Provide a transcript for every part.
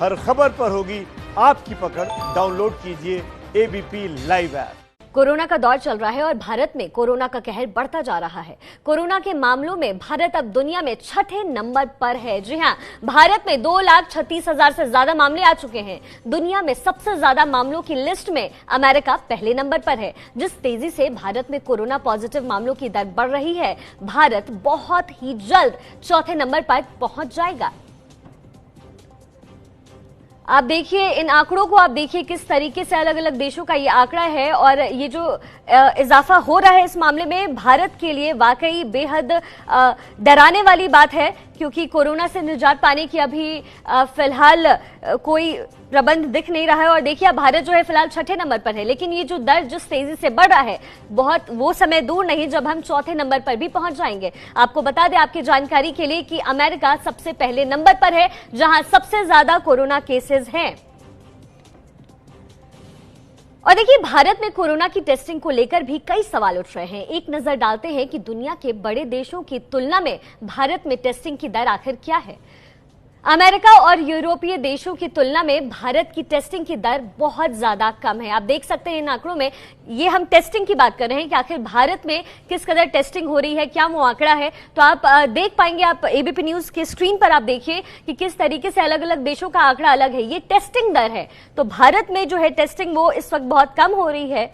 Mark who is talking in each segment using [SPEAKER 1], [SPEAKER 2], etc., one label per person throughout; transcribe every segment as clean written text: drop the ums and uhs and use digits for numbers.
[SPEAKER 1] हर खबर पर होगी आपकी पकड़। डाउनलोड कीजिए एबीपी लाइव ऐप।
[SPEAKER 2] कोरोना का दौर चल रहा है और भारत में कोरोना का कहर बढ़ता जा रहा है। कोरोना के मामलों में भारत अब दुनिया में छठे नंबर पर है। जी हां, भारत में 2,36,000 से ज्यादा मामले आ चुके हैं। दुनिया में सबसे ज्यादा मामलों की लिस्ट में अमेरिका पहले नंबर पर है। जिस तेजी से भारत में कोरोना पॉजिटिव मामलों की दर बढ़ रही है, भारत बहुत ही जल्द चौथे नंबर पर पहुंच जाएगा। आप देखिए इन आंकड़ों को, आप देखिए किस तरीके से अलग अलग देशों का ये आंकड़ा है और ये जो इजाफा हो रहा है इस मामले में भारत के लिए वाकई बेहद डराने वाली बात है, क्योंकि कोरोना से निजात पाने की अभी फिलहाल कोई प्रबंध दिख नहीं रहा है। और देखिए भारत जो है फिलहाल छठे नंबर पर है, लेकिन ये जो दर जिस तेजी से बढ़ रहा है, बहुत वो समय दूर नहीं जब हम चौथे नंबर पर भी पहुंच जाएंगे। आपको बता दें आपकी जानकारी के लिए कि अमेरिका सबसे पहले नंबर पर है, जहां सबसे ज्यादा कोरोना केसेस हैं। और देखिए भारत में कोरोना की टेस्टिंग को लेकर भी कई सवाल उठ रहे हैं। एक नजर डालते हैं कि दुनिया के बड़े देशों की तुलना में भारत में टेस्टिंग की दर आखिर क्या है। अमेरिका और यूरोपीय देशों की तुलना में भारत की टेस्टिंग की दर बहुत ज्यादा कम है। आप देख सकते हैं इन आंकड़ों में, ये हम टेस्टिंग की बात कर रहे हैं कि आखिर भारत में किस कदर टेस्टिंग हो रही है, क्या वो आंकड़ा है। तो आप देख पाएंगे, आप एबीपी न्यूज के स्क्रीन पर आप देखिए कि किस तरीके से अलग अलग देशों का आंकड़ा अलग है। ये टेस्टिंग दर है, तो भारत में जो है टेस्टिंग वो इस वक्त बहुत कम हो रही है।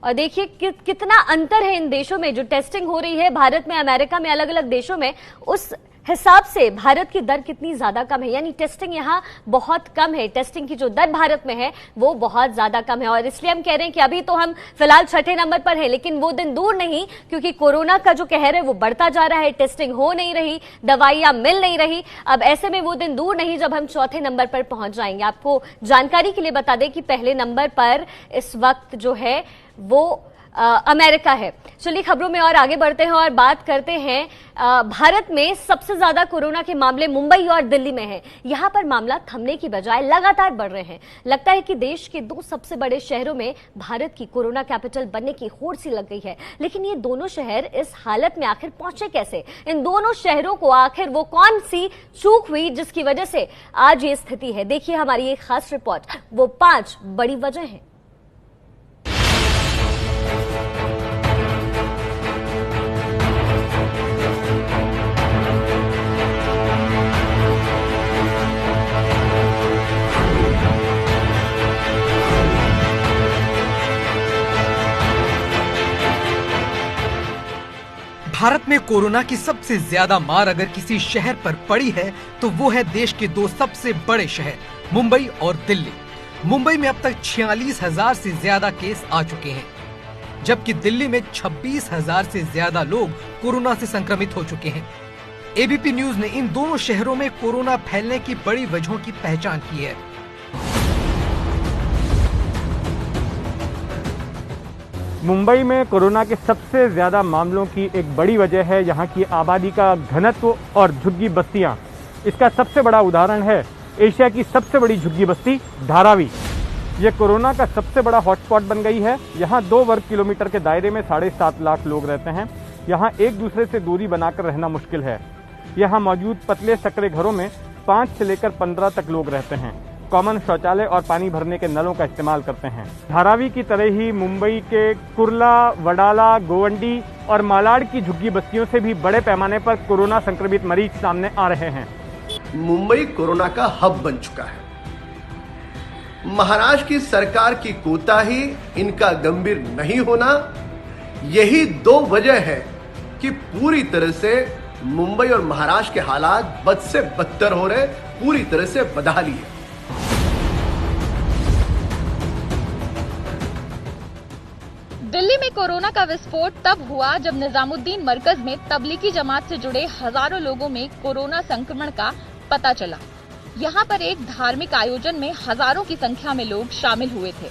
[SPEAKER 2] और देखिए कितना अंतर है इन देशों में जो टेस्टिंग हो रही है, भारत में, अमेरिका में, अलग अलग देशों में, उस हिसाब से भारत की दर कितनी ज्यादा कम है। यानी टेस्टिंग यहाँ बहुत कम है, टेस्टिंग की जो दर भारत में है वो बहुत ज्यादा कम है। और इसलिए हम कह रहे हैं कि अभी तो हम फिलहाल छठे नंबर पर है, लेकिन वो दिन दूर नहीं, क्योंकि कोरोना का जो कहर है वो बढ़ता जा रहा है, टेस्टिंग हो नहीं रही, दवाइयां मिल नहीं रही। अब ऐसे में वो दिन दूर नहीं जब हम चौथे नंबर पर पहुंच जाएंगे। आपको जानकारी के लिए बता दें कि पहले नंबर पर इस वक्त जो है वो अमेरिका है। चलिए खबरों में और आगे बढ़ते हैं और बात करते हैं भारत में सबसे ज्यादा कोरोना के मामले मुंबई और दिल्ली में हैं। यहां पर मामला थमने की बजाय लगातार बढ़ रहे हैं। लगता है कि देश के दो सबसे बड़े शहरों में भारत की कोरोना कैपिटल बनने की होड़ सी लग गई है। लेकिन ये दोनों शहर इस हालत में आखिर पहुंचे कैसे? इन दोनों शहरों को आखिर वो कौन सी चूक हुई जिसकी वजह से आज ये स्थिति है? देखिए हमारी एक खास रिपोर्ट, वो 5 बड़ी वजह है।
[SPEAKER 3] भारत में कोरोना की सबसे ज्यादा मार अगर किसी शहर पर पड़ी है तो वो है देश के दो सबसे बड़े शहर मुंबई और दिल्ली। मुंबई में अब तक 46,000 से ज्यादा केस आ चुके हैं, जबकि दिल्ली में 26,000 से ज्यादा लोग कोरोना से संक्रमित हो चुके हैं। एबीपी न्यूज ने इन दोनों शहरों में कोरोना फैलने की बड़ी वजहों की पहचान की है।
[SPEAKER 4] मुंबई में कोरोना के सबसे ज्यादा मामलों की एक बड़ी वजह है यहाँ की आबादी का घनत्व और झुग्गी बस्तियाँ। इसका सबसे बड़ा उदाहरण है एशिया की सबसे बड़ी झुग्गी बस्ती धारावी। ये कोरोना का सबसे बड़ा हॉटस्पॉट बन गई है। यहाँ 2 वर्ग किलोमीटर के दायरे में 7.5 लाख लोग रहते हैं। यहाँ एक दूसरे से दूरी बनाकर रहना मुश्किल है। यहाँ मौजूद पतले सकरे घरों में 5 से लेकर 15 तक लोग रहते हैं। कॉमन शौचालय और पानी भरने के नलों का इस्तेमाल करते हैं। धारावी की तरह ही मुंबई के कुर्ला, वडाला, गोवंडी और मालाड की झुग्गी बस्तियों से भी बड़े पैमाने पर कोरोना संक्रमित मरीज सामने आ रहे हैं।
[SPEAKER 5] मुंबई कोरोना का हब बन चुका है। महाराष्ट्र की सरकार की कोताही, इनका गंभीर नहीं होना, यही 2 वजह है कि पूरी तरह से मुंबई और महाराष्ट्र के हालात बद से बदतर हो रहे, पूरी तरह से बदहाली है।
[SPEAKER 6] दिल्ली में कोरोना का विस्फोट तब हुआ जब निजामुद्दीन मरकज में तबलीगी जमात से जुड़े हजारों लोगों में कोरोना संक्रमण का पता चला। यहाँ पर एक धार्मिक आयोजन में हजारों की संख्या में लोग शामिल हुए थे।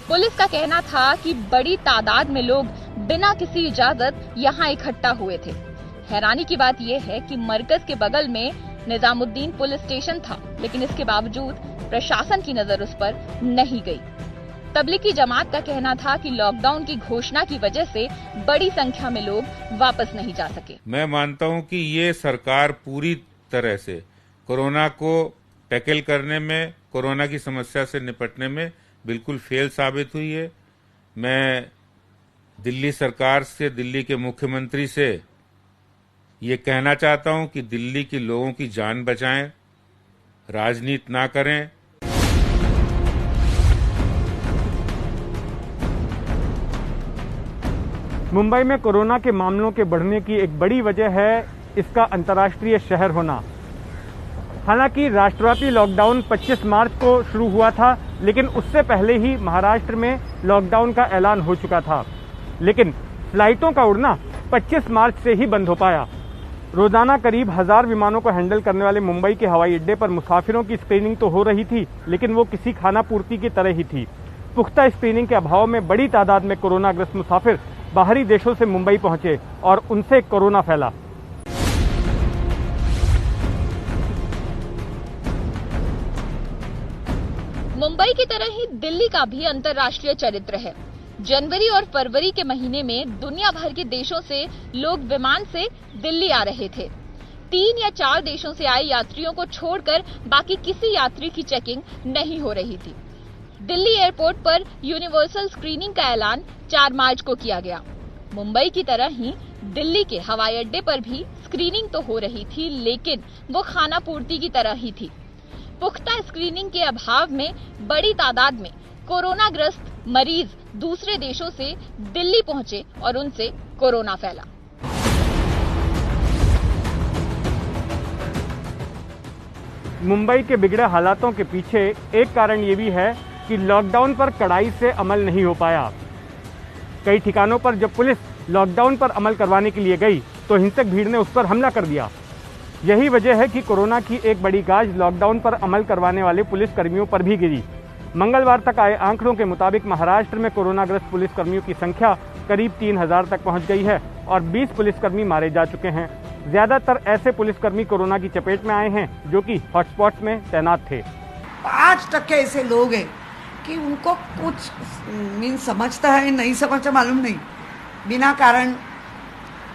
[SPEAKER 6] पुलिस का कहना था कि बड़ी तादाद में लोग बिना किसी इजाजत यहाँ इकट्ठा हुए थे। हैरानी की बात यह है कि मरकज के बगल में निजामुद्दीन पुलिस स्टेशन था, लेकिन इसके बावजूद प्रशासन की नजर उस पर नहीं गई। तबलीगी जमात का कहना था कि लॉकडाउन की घोषणा की वजह से बड़ी संख्या में लोग वापस नहीं जा सके।
[SPEAKER 7] मैं मानता हूं कि ये सरकार पूरी तरह से कोरोना को टैकल करने में, कोरोना की समस्या से निपटने में बिल्कुल फेल साबित हुई है। मैं दिल्ली सरकार से, दिल्ली के मुख्यमंत्री से ये कहना चाहता हूं कि दिल्ली के लोगों की जान बचाएं, राजनीति ना करें।
[SPEAKER 4] मुंबई में कोरोना के मामलों के बढ़ने की एक बड़ी वजह है इसका अंतर्राष्ट्रीय शहर होना। हालांकि राष्ट्रव्यापी लॉकडाउन 25 मार्च को शुरू हुआ था, लेकिन उससे पहले ही महाराष्ट्र में लॉकडाउन का ऐलान हो चुका था। लेकिन फ्लाइटों का उड़ना 25 मार्च से ही बंद हो पाया। रोजाना करीब 1000 विमानों को हैंडल करने वाले मुंबई के हवाई अड्डे पर मुसाफिरों की स्क्रीनिंग तो हो रही थी, लेकिन वो किसी खाना पूर्ति की तरह ही थी। पुख्ता स्क्रीनिंग के अभाव में बड़ी तादाद में कोरोनाग्रस्त मुसाफिर बाहरी देशों से मुंबई पहुंचे और उनसे कोरोना फैला।
[SPEAKER 6] मुंबई की तरह ही दिल्ली का भी अंतर्राष्ट्रीय चरित्र है। जनवरी और फरवरी के महीने में दुनिया भर के देशों से लोग विमान से दिल्ली आ रहे थे। 3 या 4 देशों से आए यात्रियों को छोड़कर बाकी किसी यात्री की चेकिंग नहीं हो रही थी। दिल्ली एयरपोर्ट पर यूनिवर्सल स्क्रीनिंग का ऐलान 4 मार्च को किया गया। मुंबई की तरह ही दिल्ली के हवाई अड्डे पर भी स्क्रीनिंग तो हो रही थी, लेकिन वो खाना पूर्ति की तरह ही थी। पुख्ता स्क्रीनिंग के अभाव में बड़ी तादाद में कोरोनाग्रस्त मरीज दूसरे देशों से दिल्ली पहुंचे और उनसे कोरोना फैला।
[SPEAKER 4] मुंबई के बिगड़े हालातों के पीछे एक कारण ये भी है कि लॉकडाउन पर कड़ाई से अमल नहीं हो पाया। कई ठिकानों पर जब पुलिस लॉकडाउन पर अमल करवाने के लिए गई तो हिंसक भीड़ ने उस पर हमला कर दिया। यही वजह है कि कोरोना की एक बड़ी गाज लॉकडाउन पर अमल करवाने वाले पुलिस कर्मियों पर भी गिरी। मंगलवार तक आए आंकड़ों के मुताबिक महाराष्ट्र में कोरोनाग्रस्त पुलिस कर्मियों की संख्या करीब 3000 तक पहुंच गई है और 20 पुलिसकर्मी मारे जा चुके हैं। ज्यादातर ऐसे पुलिसकर्मी कोरोना की चपेट में आए हैं जो कि हॉटस्पॉट में तैनात थे।
[SPEAKER 8] 5% ऐसे लोग हैं कि उनको कुछ समझता है नहीं समझता मालूम नहीं, बिना कारण,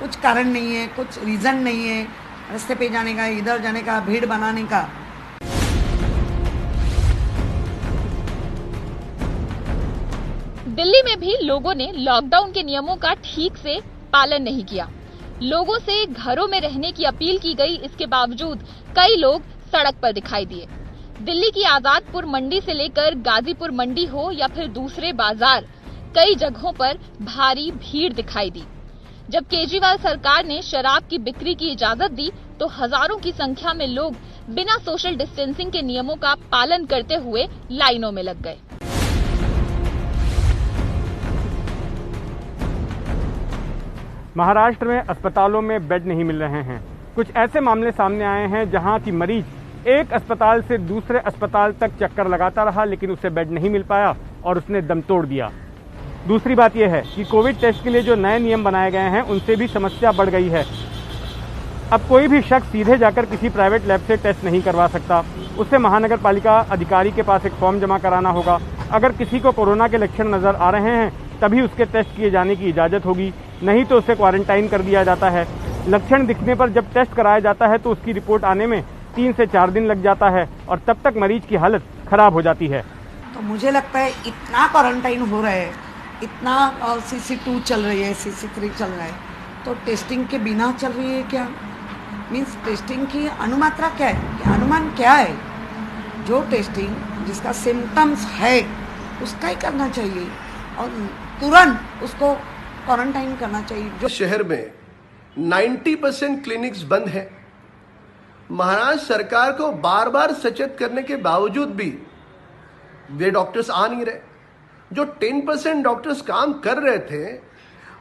[SPEAKER 8] कुछ कारण नहीं है, कुछ रीजन नहीं है रास्ते पे जाने का, इधर जाने का, भीड़ बनाने का।
[SPEAKER 6] दिल्ली में भी लोगों ने लॉकडाउन के नियमों का ठीक से पालन नहीं किया। लोगों से घरों में रहने की अपील की गई, इसके बावजूद कई लोग सड़क पर दिखाई दिए। दिल्ली की आजादपुर मंडी से लेकर गाजीपुर मंडी हो या फिर दूसरे बाजार, कई जगहों पर भारी भीड़ दिखाई दी। जब केजरीवाल सरकार ने शराब की बिक्री की इजाजत दी तो हजारों की संख्या में लोग बिना सोशल डिस्टेंसिंग के नियमों का पालन करते हुए लाइनों में लग गए।
[SPEAKER 4] महाराष्ट्र में अस्पतालों में बेड नहीं मिल रहे हैं। कुछ ऐसे मामले सामने आए हैं जहां की मरीज एक अस्पताल से दूसरे अस्पताल तक चक्कर लगाता रहा, लेकिन उसे बेड नहीं मिल पाया और उसने दम तोड़ दिया। दूसरी बात यह है कि कोविड टेस्ट के लिए जो नए नियम बनाए गए हैं उनसे भी समस्या बढ़ गई है। अब कोई भी शख्स सीधे जाकर किसी प्राइवेट लैब से टेस्ट नहीं करवा सकता, उसे महानगर पालिका अधिकारी के पास एक फॉर्म जमा कराना होगा। अगर किसी को कोरोना के लक्षण नजर आ रहे हैं तभी उसके टेस्ट किए जाने की इजाजत होगी, नहीं तो उसे क्वारंटाइन कर दिया जाता है। लक्षण दिखने पर जब टेस्ट कराया जाता है तो उसकी रिपोर्ट आने में 3 से 4 दिन लग जाता है और तब तक मरीज की हालत खराब हो जाती है।
[SPEAKER 8] तो मुझे लगता है इतना क्वारंटाइन हो रहा है, इतना CC2 चल रही है, CC3 चल रहा है, तो टेस्टिंग के बिना चल रही है क्या? मीन्स टेस्टिंग की अनुमात्रा क्या है, अनुमान क्या है? जो टेस्टिंग जिसका सिम्टम्स है उसका ही करना चाहिए और तुरंत उसको क्वारंटाइन करना चाहिए।
[SPEAKER 5] जो शहर में 90% क्लिनिक्स बंद है, महाराष्ट्र सरकार को बार बार सचेत करने के बावजूद भी वे डॉक्टर्स आ नहीं रहे। जो 10% डॉक्टर्स काम कर रहे थे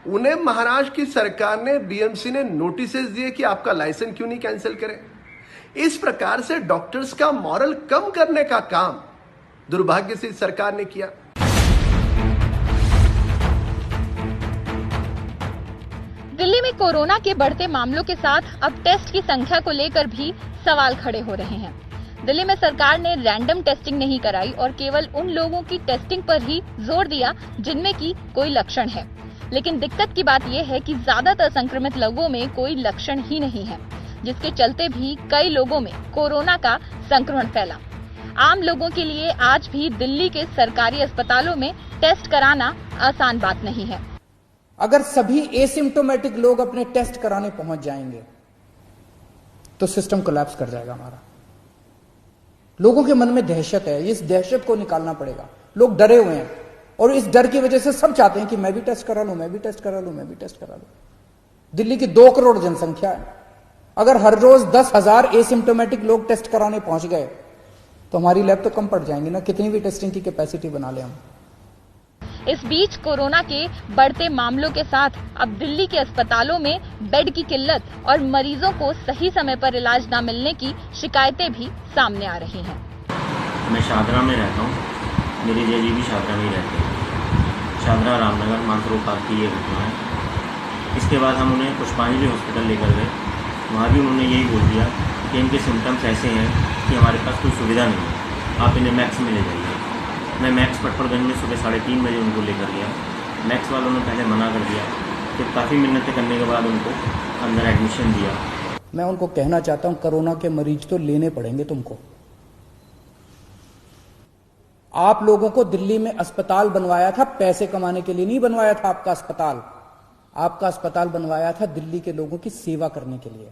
[SPEAKER 5] उन्हें महाराष्ट्र की सरकार ने, BMC ने नोटिस दिए कि आपका लाइसेंस क्यों नहीं कैंसिल करें। इस प्रकार से डॉक्टर्स का मॉरल कम करने का काम दुर्भाग्य से सरकार ने किया।
[SPEAKER 6] दिल्ली में कोरोना के बढ़ते मामलों के साथ अब टेस्ट की संख्या को लेकर भी सवाल खड़े हो रहे हैं। दिल्ली में सरकार ने रैंडम टेस्टिंग नहीं कराई और केवल उन लोगों की टेस्टिंग पर ही जोर दिया जिनमें की कोई लक्षण है। लेकिन दिक्कत की बात यह है कि ज्यादातर संक्रमित लोगों में कोई लक्षण ही नहीं है, जिसके चलते भी कई लोगों में कोरोना का संक्रमण फैला। आम लोगों के लिए आज भी दिल्ली के सरकारी अस्पतालों में टेस्ट कराना आसान बात नहीं है।
[SPEAKER 9] अगर सभी एसिम्प्टोमेटिक लोग अपने टेस्ट कराने पहुंच जाएंगे तो सिस्टम कोलैप्स कर जाएगा हमारा। लोगों के मन में दहशत है, इस दहशत को निकालना पड़ेगा। लोग डरे हुए हैं और इस डर की वजह से सब चाहते हैं कि मैं भी टेस्ट करा लूं, मैं भी टेस्ट करा लूं, मैं भी टेस्ट करा लूं। दिल्ली की 2 करोड़ जनसंख्या है। अगर हर रोज 10,000 एसिम्प्टोमेटिक लोग टेस्ट कराने पहुंच गए तो हमारी लैब तो कम पड़ जाएंगी ना, कितनी भी टेस्टिंग की कैपेसिटी बना ले हम।
[SPEAKER 6] इस बीच कोरोना के बढ़ते मामलों के साथ अब दिल्ली के अस्पतालों में बेड की किल्लत और मरीजों को सही समय पर इलाज न मिलने की शिकायतें भी सामने आ रही हैं।
[SPEAKER 10] मैं शादरा में रहता हूँ, मेरे जीजी भी शादरा में ही रहते हैं। शादरा रामनगर मानसरोवर पार्क की ये घटना है। इसके बाद हम उन्हें पुष्पांजलि हॉस्पिटल लेकर गए। वहाँ भी उन्होंने यही बोल दिया कि इनके सिम्टम्स ऐसे हैं कि हमारे पास कोई सुविधा नहीं है, आप इन्हें मैक्स में ले जाइए। मैं मैक्स पटपड़गंज में सुबह 3:30 बजे उनको लेकर गया। मैक्स वालों ने पहले मना कर दिया, फिर काफ़ी मिन्नतें करने के बाद उनको अंदर एडमिशन दिया।
[SPEAKER 9] मैं उनको कहना चाहता हूं, कोरोना के मरीज तो लेने पड़ेंगे तुमको। आप लोगों को दिल्ली में अस्पताल बनवाया था पैसे कमाने के लिए नहीं बनवाया था। आपका अस्पताल बनवाया था दिल्ली के लोगों की सेवा करने के लिए।